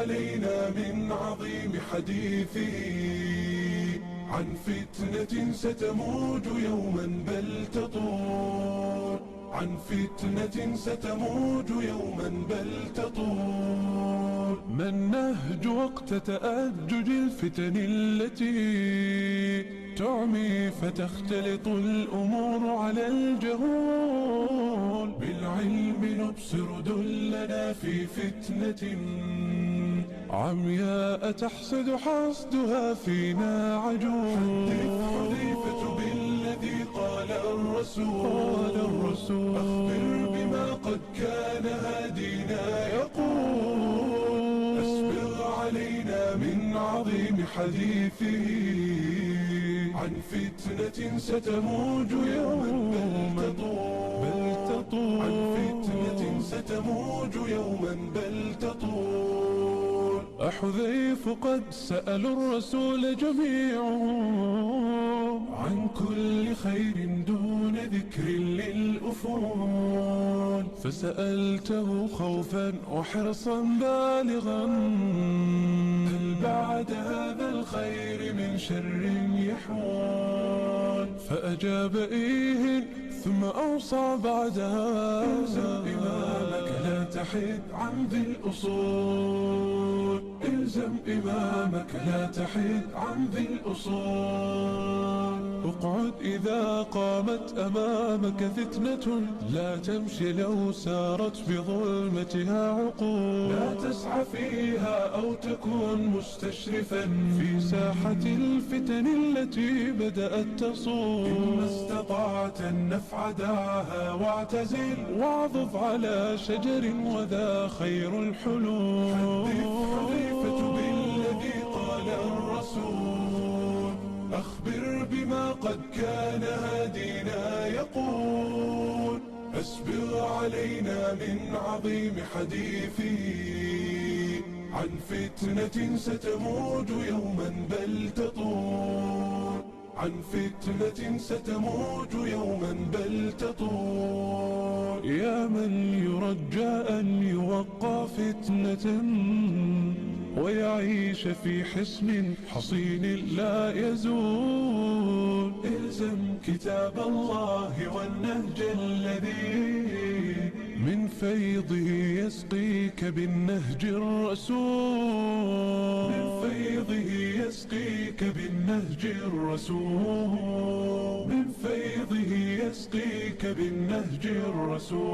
علينا من عظيم حديثه عن فتنة ستموج يوما بل تطول، عن فتنة ستموج يوما بل تطول. ما النهج وقت تأجج الفتن التي تعمي فتختلط الأمور على الجهول؟ بالعلم نبصر دلنا في فتنة عمياء تحسد حسدها فينا عجول. حذيفة بالذي قال الرسول أخبر بما قد كان هادينا يقول، أسبغ علينا من عظيم حديثه عن فتنة ستموج يوما بل تطول، عن فتنة ستموج يوما بل تطول. أحذيف قد سألوا الرسول جميعهم عن كل خير دون ذكر للأفول، فسألته خوفا وحرصا بالغا هل بعد هذا الخير من شر يحول؟ فأجاب إيه ثم أوصى بعدها إلزم إمامك لا تحد عن ذي الأصول، إلزم إمامك لا تحد عن ذي الأصول. اقعد إذا قامت أمامك فتنة لا تمشي لو سارت بظلمتها عقول، لا تسعى فيها أو تكون مستشرفا في ساحة الفتن التي بدأت تصول. إن استطعت النفع دعها واعتزل واعضف على شجر وذا خير الحلول. حذيفة بالذي قال الرسول أخبر بما قد كان هادينا يقول، أسبغ علينا من عظيم حديثه عن فتنة ستموج يوما بل تطول، عن فتنة ستموج يوما بل تطول. يا من يرجى أن يوقى فتنة ويعيش في حصن حصين لا يزول، إلزم كتاب الله والنهج الذي من فيضه يسقيك بالنهج الرسول، من فيضه يسقيك بالنهج الرسول، من فيضه يسقيك بالنهج الرسول.